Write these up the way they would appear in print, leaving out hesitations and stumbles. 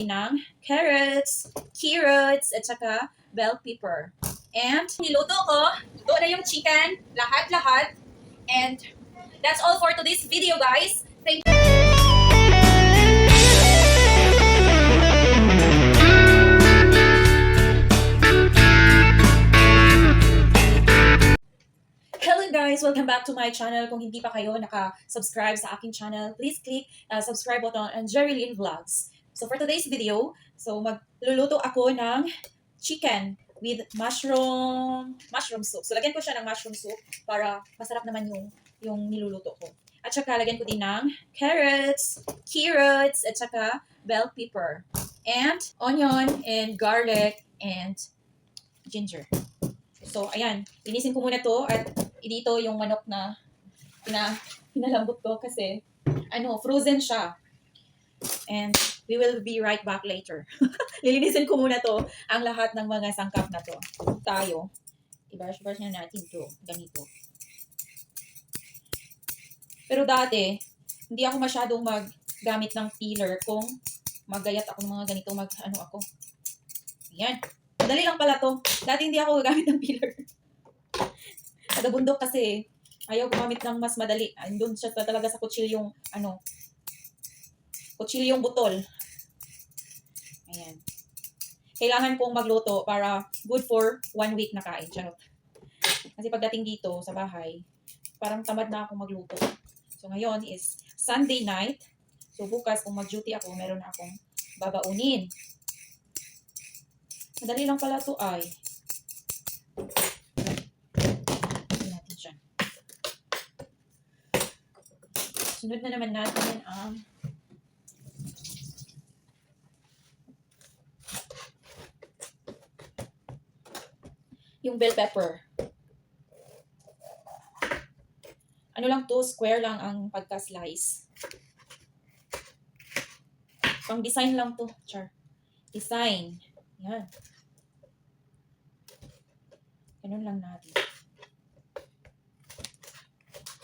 ng carrots, at saka bell pepper. And niluto ko, luto na yung chicken, lahat-lahat. And that's all for today's video, guys. Thank you. Hello guys! Welcome back to my channel. Kung hindi pa kayo naka-subscribe sa aking channel, please click subscribe button and Jerry Lynn Vlogs. So for today's video, magluluto ako ng chicken with mushroom soup. So lagyan ko siya ng mushroom soup para masarap naman yung niluluto ko. At saka lagyan ko din ng carrots, at saka bell pepper, and onion, and garlic, and ginger. So, ayan. Linisin ko muna to at dito yung manok na pinalambot ko kasi frozen siya. And we will be right back later. Lilinisin ko muna to, ang lahat ng mga sangkap na to. Tayo. I-brush na natin to. Ganito. Pero dati, hindi ako masyadong maggamit ng peeler kung maggayat ako ng mga ganito, ako. Ayan. Madali lang pala to. Dati hindi ako gagamit ng peeler. Kada bundok kasi, ayaw gumamit ng mas madali. Andun siya talaga sa kutsilyong, kutsilyong butol. Ayan. Kailangan kong magluto para good for 1 week na kain. Charot. Kasi pagdating dito sa bahay, parang tamad na ako magluto. So ngayon is Sunday night. So bukas kung mag-duty ako, meron na akong babaunin. Madali lang pala to ay. Natin siya. Sunod na naman natin ang yung bell pepper. Ano lang to, square lang ang pagka-slice. Pang design lang to, char. Design. Yan. Ganun lang natin.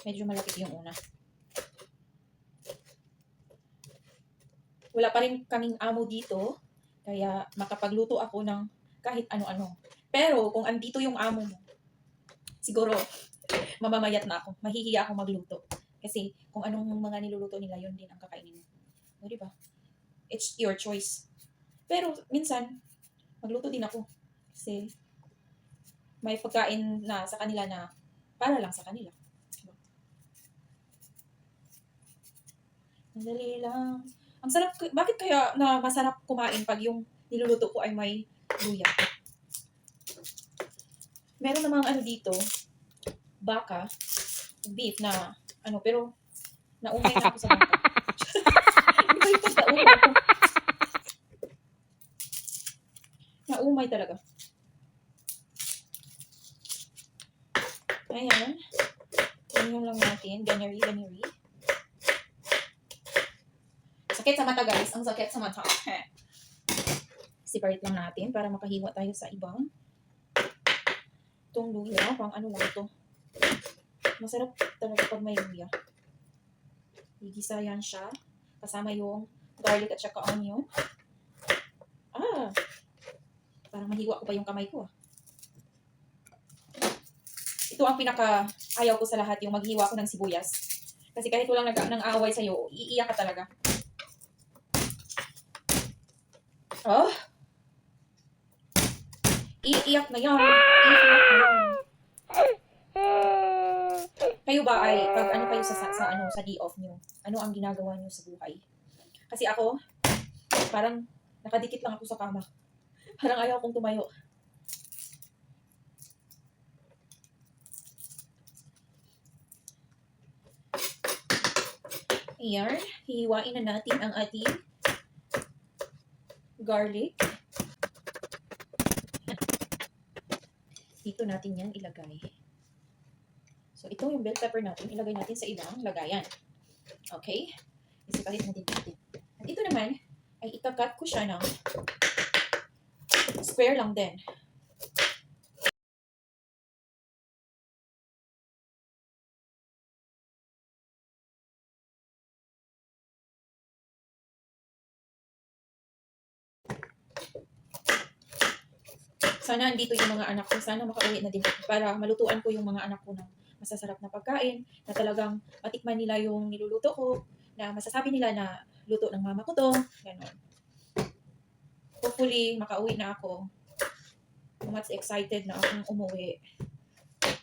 Medyo malapit yung una. Wala pa rin kaming amo dito, kaya makapagluto ako ng kahit ano-ano. Pero kung andito yung amo mo, siguro mamamayat na ako. Mahihiya ako magluto. Kasi kung anong mga niluluto nila, yun din ang kakainin mo. O, diba? It's your choice. Pero minsan, magluto din ako. Kasi may pagkain na sa kanila na para lang sa kanila. Madali lang. Ang sarap, bakit kaya na masarap kumain pag yung niluluto ko ay may luya? Meron namang dito, baka, beef na, pero naumay na ako sa baka. Iba yung pagkaumay ko. Naumay talaga. Ayan. Ganyan lang natin. Ganyan. Sakit sa mata, guys. Ang sakit sa mata. Separate lang natin para makahiwa tayo sa ibang. Itong luya, pang lang ito. Masarap talaga pag may luya. Igisa yan siya. Kasama yung garlic at saka onion. Parang mahiwa ko pa yung kamay ko. Ito ang pinaka ayaw ko sa lahat, yung maghiwa ko ng sibuyas. Kasi kahit walang nang-away sa'yo, iiyak ka talaga. Oh! Iiyak na yan. Kayo ba ay, pag kayo sa day off nyo, ano ang ginagawa nyo sa buhay? Kasi ako, parang nakadikit lang ako sa kama. Parang ayaw kong tumayo. Ayan, hihiwain na natin ang ating garlic. Dito natin yan ilagay. So, ito yung bell pepper natin. Ilagay natin sa ibang lagayan. Okay? Isipalit natin dito. At ito naman, ay ikakat ko siya ng square lang din. Sana andito yung mga anak ko. Sana makauwi na din para malutuan ko yung mga anak ko ng masasarap na pagkain, na talagang matikman nila yung niluluto ko, na masasabi nila na luto ng mama ko to, gano'n. Hopefully, makauwi na ako. Much excited na akong umuwi.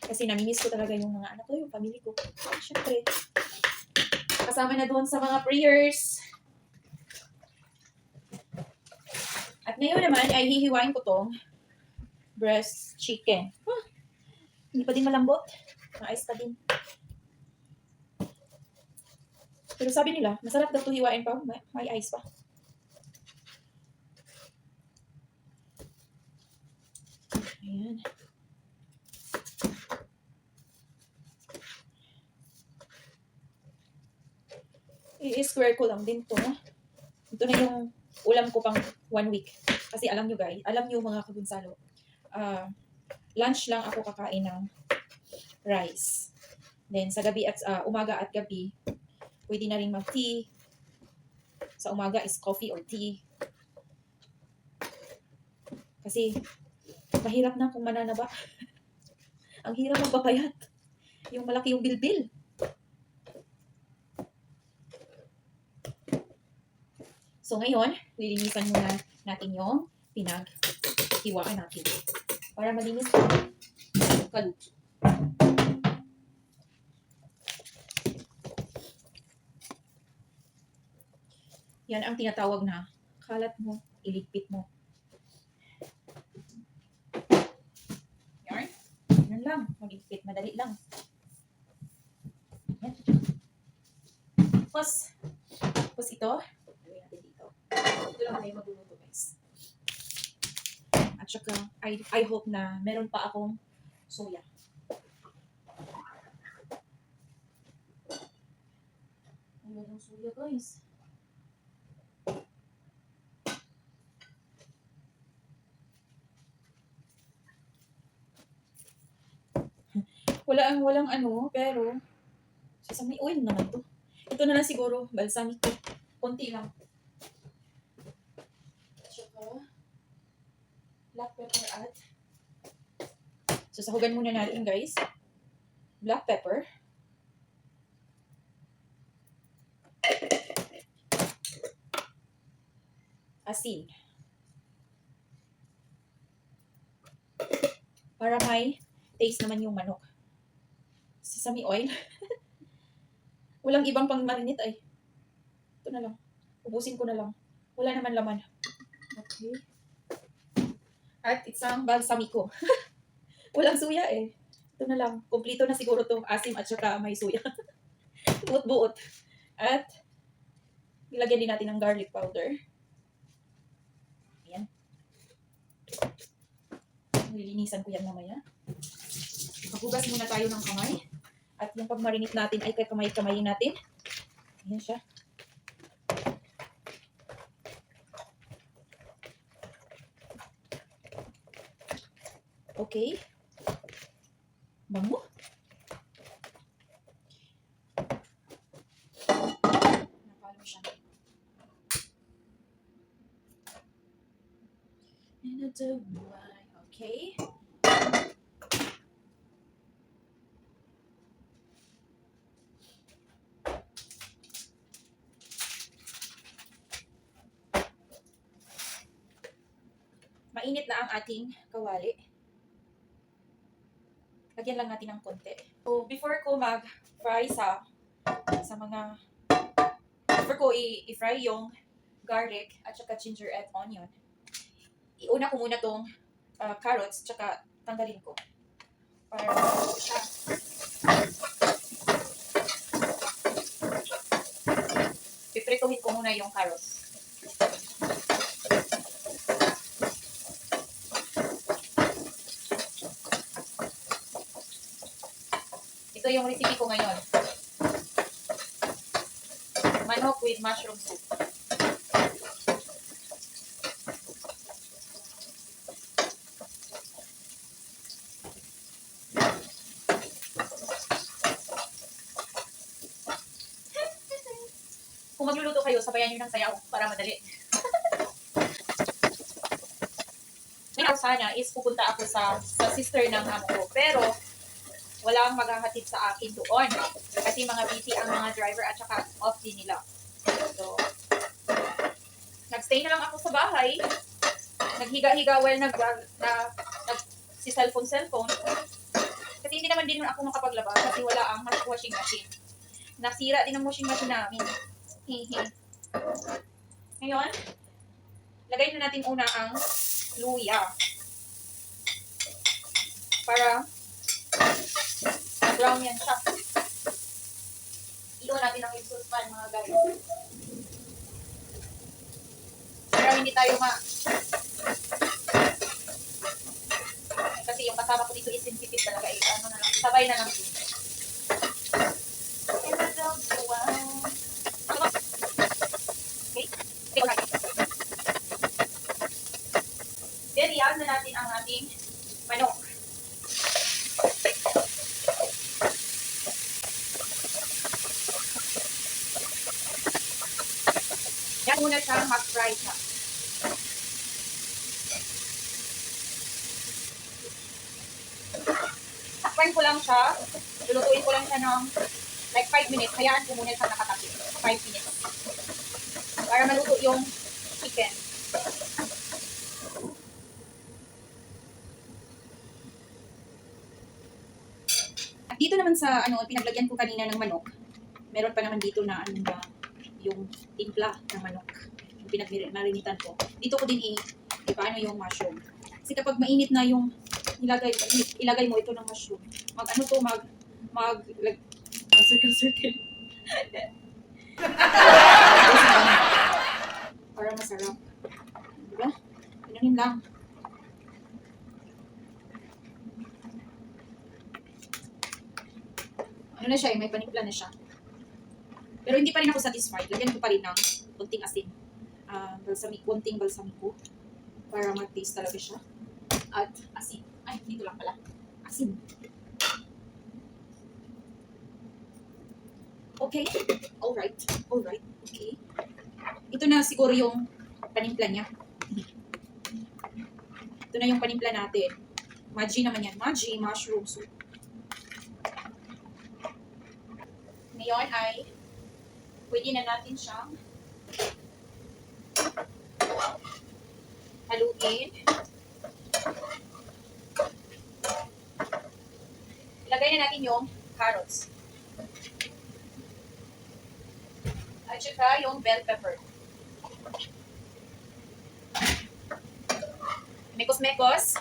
Kasi namimiss ko talaga yung mga anak ko, yung family ko. Siyempre, kasama na doon sa mga prayers. At ngayon naman ay hihiwain ko tong breast chicken. Hindi pa din malambot. Maayos pa din. Pero sabi nila, masarap daw ito hiwain pa. May ice pa. Ayan. I-square ko lang din to. Ito na yung ulam ko pang 1 week. Kasi alam nyo guys, alam nyo mga kagunsalo, lunch lang ako kakain ng rice. Then sa gabi at umaga at gabi, pwede na rin mag-tea. Sa umaga is coffee or tea. Kasi mahirap na kung mananaba. Ang hirap magpapayat. Yung malaki yung bilbil. So ngayon, lilinisan muna natin yung pinaghiwaan natin. Para malinis yung kaluto. Yan ang tinatawag na kalat mo, iligpit mo. Yan. Yan lang. Mag-iligpit. Madali lang. Yan. Tapos ito, gawin natin dito. Ito lang tayo magluluto guys. At saka, I hope na meron pa akong soya. Meron soya guys. Walang ano, pero sesame oil naman to. Ito na lang siguro, balsamic. Konti lang. Tsaka, black pepper at sasahugan muna natin guys. Black pepper. Asin. Para may taste naman yung manok. Sesame oil. Walang ibang pang marinate ay. Ito na lang. Ubusin ko na lang. Wala naman laman. Okay. At isang balsamico. Walang suya eh. Ito na lang. Kompleto na siguro to. Asim at saka may suya. Buot-buot. At ilagyan din natin ng garlic powder. Ayan. Nilinisan ko yan mamaya. Maghugas muna tayo ng kamay. At yung pag-marinate natin ay kakamay-kamayin natin. Ayan siya. Okay. Bango. Napalo siya. Okay. Mainit na ang ating kawali. Lagyan lang natin ng konti. So, before ko mag-fry before ko i-fry yung garlic at saka ginger at onion, iuna ko muna tong carrots tsaka tanggalin ko. Para siya. Piprituhin ko muna yung carrots. Ito yung recipe ko ngayon. Manok with mushroom soup. Kung magluluto kayo, sabayan nyo ng sayaw para madali. Ngayon, sana is pupunta ako sa sister ng amo ko. Pero, walang maghahatid sa akin doon. Kasi mga busy ang mga driver at saka off din nila. So, nagstay na lang ako sa bahay. Naghiga-higa while si cellphone. Kasi hindi naman din ako makapaglaba kasi wala ang washing machine. Nasira din ang washing machine namin. Hehe. Ngayon, lagay na natin una ang luya. Para brown yan siya. Iwan natin ang exhaust fan, mga guys. Para hindi tayo kasi yung kasama ko dito is sensitive talaga. Ano na lang, sabay na lang. Okay? Then, i-add na natin ang ating manok. Yan muna siya, mag-fry siya. Takpan ko lang siya. Lulutuin ko lang siya ng like 5 minutes. Hayaan ko muna siya nakatakip. 5 minutes. Para maluto yung chicken. At dito naman sa pinaglagyan ko kanina ng manok, meron pa naman dito na yung timpla ng manok. Yung pinagmarinitan ko. Dito ko din paano yung mushroom. Kasi kapag mainit na yung ilagay mo ito ng mushroom. Circle. Para masarap. Diba? Pinunin lang. Ano na siya, may panimpla na siya. Pero hindi pa rin ako satisfied. Lagyan ko pa rin ng konting asin. Konting balsamico. Para mag-taste talaga siya. At asin. Ay, dito lang pala. Asin. Okay. Alright. Okay. Ito na siguro yung panimpla niya. Ito na yung panimpla natin. Maji naman yan. Maji, mushroom soup. Ngayon ay pwede na natin siyang haluin. Ilagay na natin yung carrots. At saka yung bell pepper. Mekos-mekos.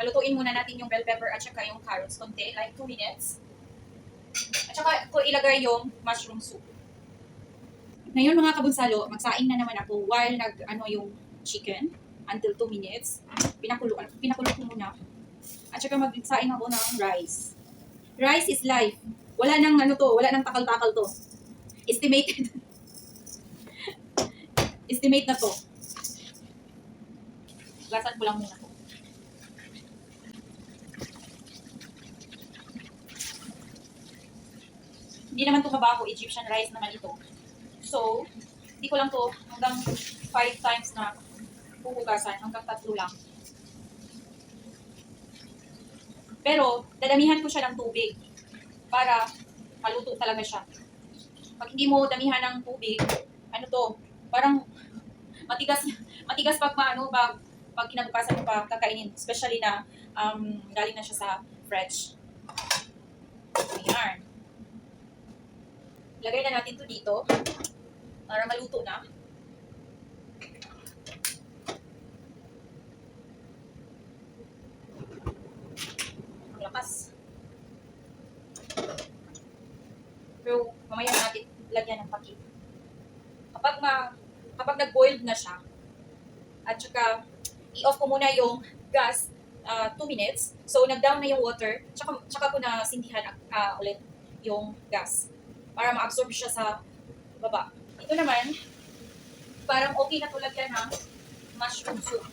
Palutuin muna natin yung bell pepper at saka yung carrots konti, like 2 minutes. At saka ko ilagay yung mushroom soup. Ngayon mga kabunsalo, magsaing na naman ako while yung chicken until 2 minutes. Pinakulo ko muna. At saka magsaing ako ng rice. Rice is life. Wala nang wala nang takal-takal to. Estimated. Estimate na to. Gasan ko lang muna to. Hindi naman to mabaho, Egyptian rice naman ito. So, hindi ko lang to hanggang 5 times na huhugasan, hanggang 3 lang. Pero, dadamihan ko siya ng tubig para maluto talaga siya. Pag hindi mo damihan ng tubig, parang matigas pag kinabukasan mo pa kakainin, especially na galing na siya sa fridge. Ayan. Lagay na natin to dito para maluto na. Ang lakas. Pero mamaya natin lagyan ng paki. Kapag nag-boiled na siya, at saka i-off ko muna yung gas 2 minutes. So nag-down na yung water, tsaka ko na sindihan ulit yung gas para ma-absorb siya sa baba. Ito naman, parang okay na tulad yan ng mushroom soup.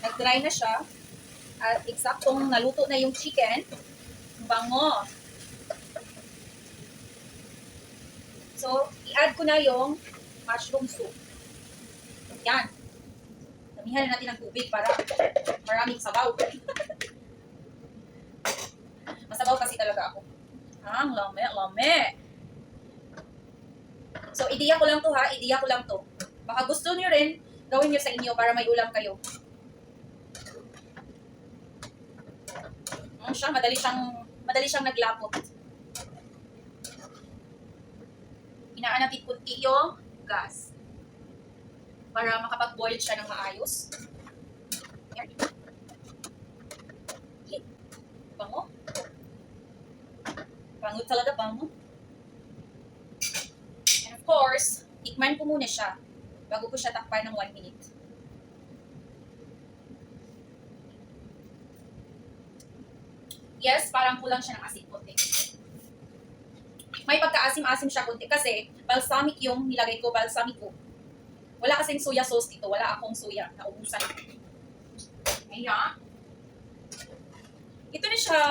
Nag-dry na siya at eksaktong naluto na yung chicken. Bango! So, i-add ko na yung mushroom soup. Yan. Damihan na natin ng tubig para maraming sabaw. Masabaw kasi talaga ako. Ang lame, lame. So, ideya ko lang to ha. Ideya ko lang to. Baka gusto niyo rin, gawin niyo sa inyo para may ulam kayo. Siya, madali siyang naglapot. Inaan natin kunti yung gas para makapag-boil siya ng maayos. Yan. Bango. Bango talaga, bango. And of course, tikman ko muna siya bago ko siya takpan ng 1 minute. Yes, parang kulang siya ng asin konti. May pagka-asim-asim siya konti kasi balsamic yung nilagay ko, balsamico. Wala kasing soya sauce dito. Wala akong soya. Naubusan. Ayan. Ito na siya.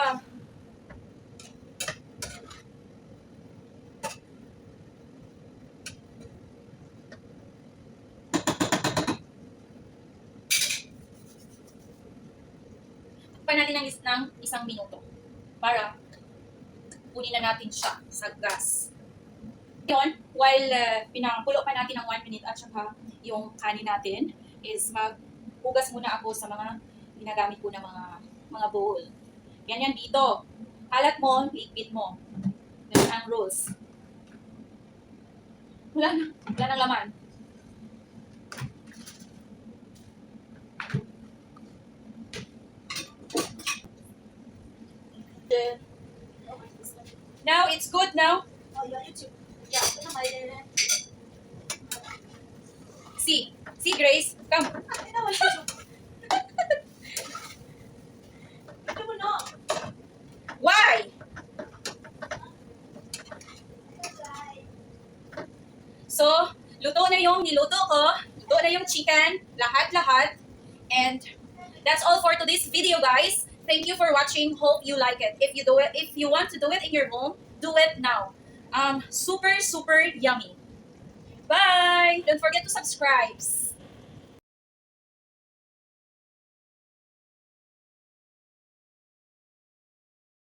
Takpan natin ng isang minuto para kunin na natin siya sa gas. Ngayon, while pinakulo pa natin ng 1 minute at saka yung kanin natin, is maghugas muna ako sa mga ginagamit ko na mga bowl. Ganyan dito. Halat mo, liquid mo. Ganyan ang rules. Wala nang laman. Now, it's good now. Oh, you're YouTube. Yeah. Ito na may... See, Grace, come. Ito na may YouTube. Ito mo na. Why? So, luto na yung niluto ko. Luto na yung chicken. Lahat-lahat. And that's all for today's video, guys. Thank you for watching. Hope you like it. If you want to do it in your home, do it now. Super, super yummy. Bye! Don't forget to subscribe.